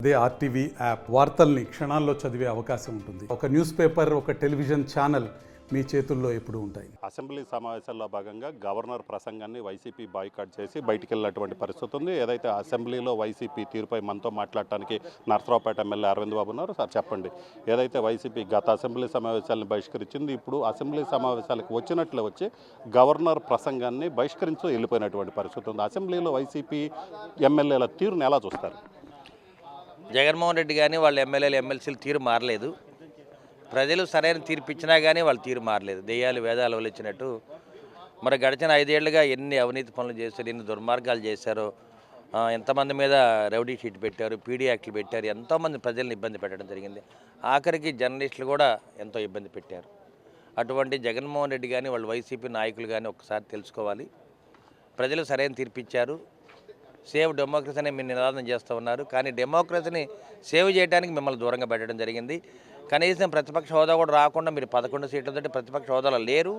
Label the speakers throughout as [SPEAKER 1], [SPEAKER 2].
[SPEAKER 1] అదే RTV app వార్తల్ని క్షణాల్లో చదివే అవకాశం ఉంటుంది. ఒక న్యూస్ పేపర్, ఒక టెలివిజన్ ఛానల్ మీ చేతుల్లో ఎప్పుడూ ఉంటాయి.
[SPEAKER 2] అసెంబ్లీ సమావేశాల్లో భాగంగా గవర్నర్ ప్రసంగాన్ని వైసీపీ బాయ్కాట్ చేసి బయటికి వెళ్ళినటువంటి పరిస్థితి ఉంది. ఏదైతే అసెంబ్లీలో వైసీపీ తీరుపై మనతో మాట్లాడటానికి నరసరావుపేట ఎమ్మెల్యే అరవింద్ బాబు ఉన్నారు. సార్ చెప్పండి, ఏదైతే వైసీపీ గత అసెంబ్లీ సమావేశాలను బహిష్కరించింది, ఇప్పుడు అసెంబ్లీ సమావేశాలకు వచ్చినట్లు వచ్చి గవర్నర్ ప్రసంగాన్ని బహిష్కరించు వెళ్ళిపోయినటువంటి పరిస్థితి ఉంది. అసెంబ్లీలో వైసీపీ ఎమ్మెల్యేల తీరును ఎలా చూస్తారు?
[SPEAKER 3] జగన్మోహన్ రెడ్డి కానీ వాళ్ళ ఎమ్మెల్యేలు ఎమ్మెల్సీలు తీరు మారలేదు. ప్రజలు సరైన తీర్పు ఇచ్చినా కానీ వాళ్ళ తీరు మారలేదు. దెయ్యాలు వేదాలు వలిచ్చినట్టు మరి గడిచిన 5 ఏళ్లుగా ఎన్ని అవినీతి పనులు చేశారు, ఎన్ని దుర్మార్గాలు చేశారో, ఎంతమంది మీద రౌడీ షీట్ పెట్టారు, పీడీ యాక్ట్లు పెట్టారు, ఎంతోమంది ప్రజల్ని ఇబ్బంది పెట్టడం జరిగింది. ఆఖరికి జర్నలిస్టులు కూడా ఎంతో ఇబ్బంది పెట్టారు. అటువంటి జగన్మోహన్ రెడ్డి కానీ వాళ్ళ వైసీపీ నాయకులు కానీ ఒకసారి తెలుసుకోవాలి. ప్రజలు సరైన తీర్పు ఇచ్చారు. సేవ్ డెమోక్రసీ అనే మీరు నినాదం చేస్తూ ఉన్నారు. కానీ డెమోక్రసీని సేవ్ చేయడానికి మిమ్మల్ని దూరంగా పెట్టడం జరిగింది. కనీసం ప్రతిపక్ష హోదా కూడా రాకుండా మీరు 11 సీట్లతో ప్రతిపక్ష హోదాలో లేరు.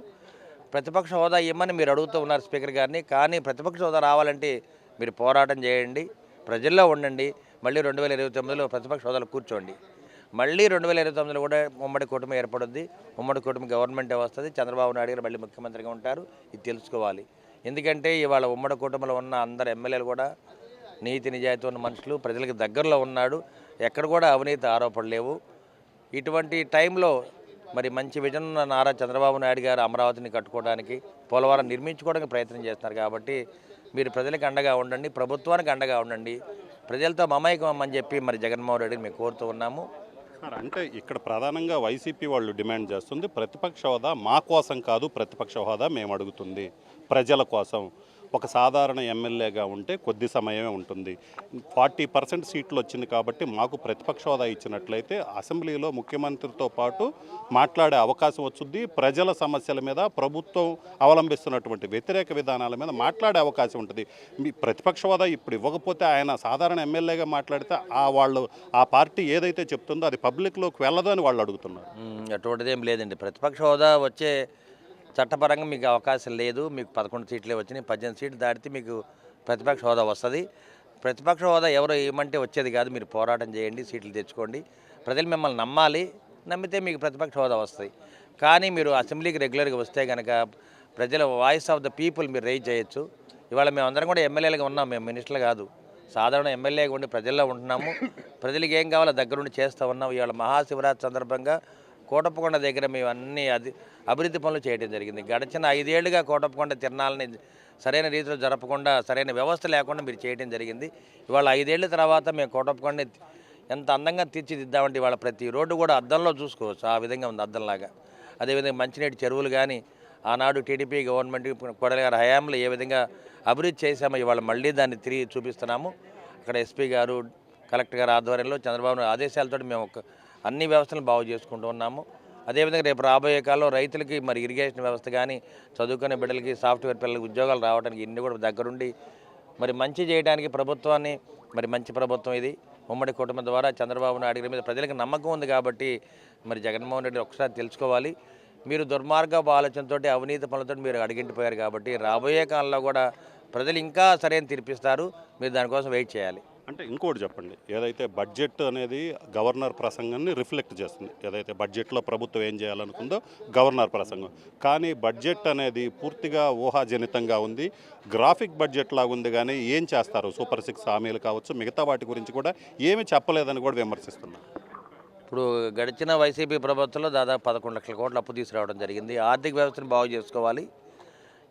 [SPEAKER 3] ప్రతిపక్ష హోదా ఇవ్వమని మీరు అడుగుతూ ఉన్నారు స్పీకర్ గారిని. కానీ ప్రతిపక్ష హోదా రావాలంటే మీరు పోరాటం చేయండి, ప్రజల్లో ఉండండి. మళ్ళీ 2029లో ప్రతిపక్ష హోదాలో కూర్చోండి. మళ్ళీ 2029లో కూడా ఉమ్మడి కూటమి ఏర్పడుద్ది. ఉమ్మడి కూటమి గవర్నమెంటే వస్తుంది. చంద్రబాబు నాయుడు గారు మళ్ళీ ముఖ్యమంత్రిగా ఉంటారు. ఇది తెలుసుకోవాలి. ఎందుకంటే ఇవాళ ఉమ్మడి కుటుంబంలో ఉన్న అందరు ఎమ్మెల్యేలు కూడా నీతి నిజాయితీ ఉన్న మనుషులు, ప్రజలకు దగ్గరలో ఉన్నాడు. ఎక్కడ కూడా అవినీతి ఆరోపణలు లేవు. ఇటువంటి టైంలో మరి మంచి విజన్ ఉన్న నారా చంద్రబాబు నాయుడు గారు అమరావతిని కట్టుకోవడానికి, పోలవరం నిర్మించుకోవడానికి ప్రయత్నం చేస్తున్నారు. కాబట్టి మీరు ప్రజలకు అండగా ఉండండి, ప్రభుత్వానికి అండగా ఉండండి, ప్రజలతో మమైకమని చెప్పి మరి జగన్మోహన్ రెడ్డిని మేము కోరుతూ ఉన్నాము.
[SPEAKER 2] అంటే ఇక్కడ ప్రధానంగా వైసీపీ వాళ్ళు డిమాండ్ చేస్తుంది, ప్రతిపక్ష హోదా మా కోసం కాదు, ప్రతిపక్ష హోదా మేము అడుగుతుంది ప్రజల కోసం. ఒక సాధారణ ఎమ్మెల్యేగా ఉంటే కొద్ది సమయమే ఉంటుంది. 40% సీట్లు వచ్చింది కాబట్టి మాకు ప్రతిపక్ష హోదా ఇచ్చినట్లయితే అసెంబ్లీలో ముఖ్యమంత్రితో పాటు మాట్లాడే అవకాశం వచ్చింది. ప్రజల సమస్యల మీద, ప్రభుత్వం అవలంబిస్తున్నటువంటి వ్యతిరేక విధానాల మీద మాట్లాడే అవకాశం ఉంటుంది. మీ ప్రతిపక్ష హోదా ఇప్పుడు ఇవ్వకపోతే ఆయన సాధారణ ఎమ్మెల్యేగా మాట్లాడితే ఆ పార్టీ ఏదైతే చెప్తుందో అది పబ్లిక్లోకి వెళ్ళదు అని వాళ్ళు అడుగుతున్నారు.
[SPEAKER 3] అటువంటిది ఏం లేదండి. ప్రతిపక్ష హోదా వచ్చే చట్టపరంగా మీకు అవకాశం లేదు. మీకు 11 సీట్లే వచ్చినాయి. 18 సీట్లు దాటితే మీకు ప్రతిపక్ష హోదా వస్తుంది. ప్రతిపక్ష హోదా ఎవరో ఏమంటే వచ్చేది కాదు. మీరు పోరాటం చేయండి, సీట్లు తెచ్చుకోండి. ప్రజలు మిమ్మల్ని నమ్మాలి. నమ్మితే మీకు ప్రతిపక్ష హోదా వస్తుంది. కానీ మీరు అసెంబ్లీకి రెగ్యులర్గా వస్తే కనుక ప్రజల వాయిస్ ఆఫ్ ద పీపుల్ మీరు రైజ్ చేయొచ్చు. ఇవాళ మేమందరం కూడా ఎమ్మెల్యేలుగా ఉన్నాం. మేము మినిస్టర్లు కాదు, సాధారణ ఎమ్మెల్యేగా ఉండి ప్రజల్లో ఉంటున్నాము. ప్రజలకు ఏం కావాలో దగ్గరుండి చేస్తూ ఉన్నాము. ఇవాళ మహాశివరాత్రి సందర్భంగా కోటప్పకొండ దగ్గర మేము అన్ని అభివృద్ధి పనులు చేయడం జరిగింది. గడిచిన 5 ఏళ్లుగా కోటప్పకొండ తిరణాలని సరైన రీతిలో జరపకుండా, సరైన వ్యవస్థ లేకుండా మీరు చేయడం జరిగింది. ఇవాళ 5 ఏళ్ల తర్వాత మేము కోటప్పకొండ ఎంత అందంగా తీర్చిదిద్దామంటే ఇవాళ ప్రతి రోడ్డు కూడా అద్దంలో చూసుకోవచ్చు. ఆ విధంగా ఉంది, అద్దంలాగా. అదేవిధంగా మంచినీటి చెరువులు కానీ ఆనాడు టీడీపీ గవర్నమెంట్ కొడాలి గారి హయాంలో ఏ విధంగా అభివృద్ధి చేశామో ఇవాళ మళ్ళీ దాన్ని తిరిగి చూపిస్తున్నాము. అక్కడ ఎస్పీ గారు, కలెక్టర్ గారు ఆధ్వర్యంలో చంద్రబాబు ఆదేశాలతో మేము అన్ని వ్యవస్థలను బాగు చేసుకుంటూ ఉన్నాము. అదేవిధంగా రేపు రాబోయే కాలంలో రైతులకి మరి ఇరిగేషన్ వ్యవస్థ కానీ, చదువుకునే బిడ్డలకి, సాఫ్ట్వేర్ పిల్లలకి ఉద్యోగాలు రావడానికి ఇన్ని కూడా దగ్గరుండి మరి మంచి చేయడానికి ప్రభుత్వాన్ని, మరి మంచి ప్రభుత్వం ఇది. ఉమ్మడి కుటుంబం ద్వారా చంద్రబాబు నాయుడు గారి మీద ప్రజలకు నమ్మకం ఉంది. కాబట్టి మరి జగన్మోహన్ రెడ్డి ఒకసారి తెలుసుకోవాలి. మీరు దుర్మార్గపు ఆలోచనతో, అవినీతి పనులతో మీరు అడిగింటిపోయారు. కాబట్టి రాబోయే కాలంలో కూడా ప్రజలు ఇంకా సరైన తీర్పిస్తారు. మీరు దానికోసం వెయిట్ చేయాలి.
[SPEAKER 2] అంటే ఇంకోటి చెప్పండి, ఏదైతే బడ్జెట్ అనేది గవర్నర్ ప్రసంగాన్ని రిఫ్లెక్ట్ చేస్తుంది. ఏదైతే బడ్జెట్లో ప్రభుత్వం ఏం చేయాలనుకుందో గవర్నర్ ప్రసంగం. కానీ బడ్జెట్ అనేది పూర్తిగా ఊహాజనితంగా ఉంది, గ్రాఫిక్ బడ్జెట్ లాగా ఉంది. కానీ ఏం చేస్తారు, సూపర్ 6 హామీలు కావచ్చు, మిగతా వాటి గురించి కూడా ఏమీ చెప్పలేదని కూడా విమర్శిస్తున్నారు.
[SPEAKER 3] ఇప్పుడు గడిచిన వైసీపీ ప్రభుత్వంలో దాదాపు 11 లక్షల కోట్ల అప్పు తీసుకురావడం జరిగింది. ఆర్థిక వ్యవస్థను బాగు చేసుకోవాలి.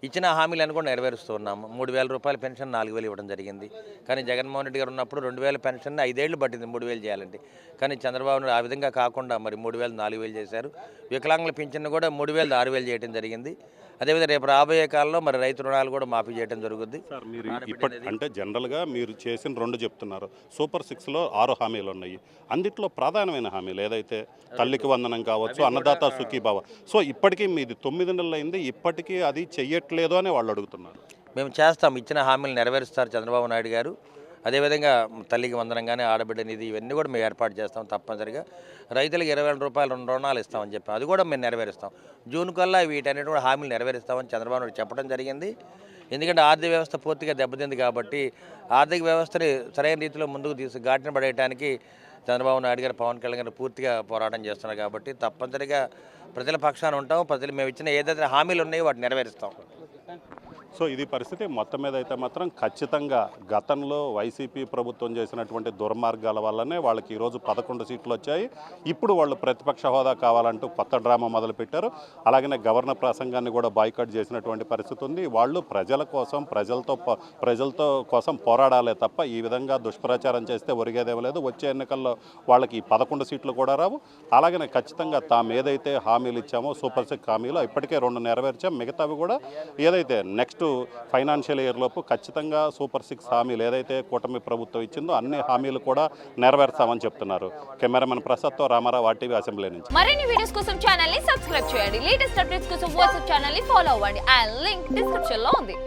[SPEAKER 3] ఇచ్చిన హామీలను కూడా నెరవేరుస్తూ ఉన్నాము. 3,000 రూపాయల పెన్షన్ 4,000 ఇవ్వడం జరిగింది. కానీ జగన్మోహన్ రెడ్డి గారు ఉన్నప్పుడు 2,000 పెన్షన్ 5 ఏళ్ళు పట్టింది 3,000 చేయాలంటే. కానీ చంద్రబాబు నాయుడు ఆ విధంగా కాకుండా మరి 3,000 4,000 చేశారు. వికలాంగుల పింఛన్ కూడా 3,000 6,000 చేయడం జరిగింది. అదేవిధంగా రేపు రాబోయే కాలంలో మరి రైతు రుణాలు కూడా మాఫీ చేయడం జరుగుద్ది.
[SPEAKER 2] సార్, మీరు అంటే జనరల్గా మీరు చేసిన 2 చెప్తున్నారు. సూపర్ 6లో 6 హామీలు ఉన్నాయి. అందుట్లో ప్రధానమైన హామీలు ఏదైతే తల్లికి వందనం కావచ్చు, అన్నదాత సుఖీభావ. సో ఇప్పటికీ మీది 9 నెలలు అయింది, ఇప్పటికీ అది చెయ్యట్లేదు అని వాళ్ళు అడుగుతున్నారు.
[SPEAKER 3] మేము చేస్తాం. ఇచ్చిన హామీలు నెరవేరుస్తారు చంద్రబాబు నాయుడు గారు. అదేవిధంగా తల్లికి వందనం కానీ ఆడబిడ్డ నిధి ఇవన్నీ కూడా మేము ఏర్పాటు చేస్తాం. తప్పనిసరిగా రైతులకు 20,000 రూపాయలు 2 రుణాలు ఇస్తామని చెప్పి అది కూడా మేము నెరవేరుస్తాం. జూన్ కల్లా వీటన్నిటి కూడా హామీలు నెరవేరుస్తామని చంద్రబాబు నాయుడు చెప్పడం జరిగింది. ఎందుకంటే ఆర్థిక వ్యవస్థ పూర్తిగా దెబ్బతింది కాబట్టి ఆర్థిక వ్యవస్థని సరైన రీతిలో ముందుకు గాటిన పడేయడానికి చంద్రబాబు నాయుడు గారు, పవన్ కళ్యాణ్ గారు పూర్తిగా పోరాటం చేస్తున్నారు కాబట్టి తప్పనిసరిగా ప్రజల పక్షాన ఉంటాం. ప్రజలు మేము ఇచ్చిన ఏదైతే హామీలు ఉన్నాయో వాటిని నెరవేరుస్తాం.
[SPEAKER 2] సో ఇది పరిస్థితి. మొత్తం మీద అయితే మాత్రం ఖచ్చితంగా గతంలో వైసీపీ ప్రభుత్వం చేసినటువంటి దుర్మార్గాల వల్లనే వాళ్ళకి ఈరోజు 11 సీట్లు వచ్చాయి. ఇప్పుడు వాళ్ళు ప్రతిపక్ష హోదా కావాలంటూ కొత్త డ్రామా మొదలుపెట్టారు. అలాగనే గవర్నర్ ప్రసంగాన్ని కూడా బాయ్కాట్ చేసినటువంటి పరిస్థితి ఉంది. వాళ్ళు ప్రజల కోసం ప్రజలతో కోసం పోరాడాలే తప్ప ఈ విధంగా దుష్ప్రచారం చేస్తే ఒరిగేదేమీ లేదు. వచ్చే ఎన్నికల్లో వాళ్ళకి 11 సీట్లు కూడా రావు. అలాగనే ఖచ్చితంగా తాము ఏదైతే హామీలు ఇచ్చామో సూపర్ 6 హామీలు ఇప్పటికే 2 నెరవేర్చాం. మిగతావి కూడా ఏదైతే నెక్స్ట్ ఫైనాన్షియల్ ఇయర్ లోపు ఖచ్చితంగా సూపర్ 6 హామీలు ఏదైతే కూటమి ప్రభుత్వం ఇచ్చిందో అన్ని హామీలు కూడా నెరవేర్స్తామని చెప్తున్నారు. కెమెరామెన్ ప్రసాద్తో రామారావు, ఆర్టీవీ అసెంబ్లీ నుంచి.
[SPEAKER 4] మరిన్ని వీడియోస్ కోసం ఛానల్ ని సబ్స్క్రైబ్ చేయండి. లేటెస్ట్ అప్డేట్స్ కోసం వాట్సాప్ ఛానల్ ని ఫాలో అవ్వండి. ఆ లింక్ డిస్క్రిప్షన్ లో ఉంది.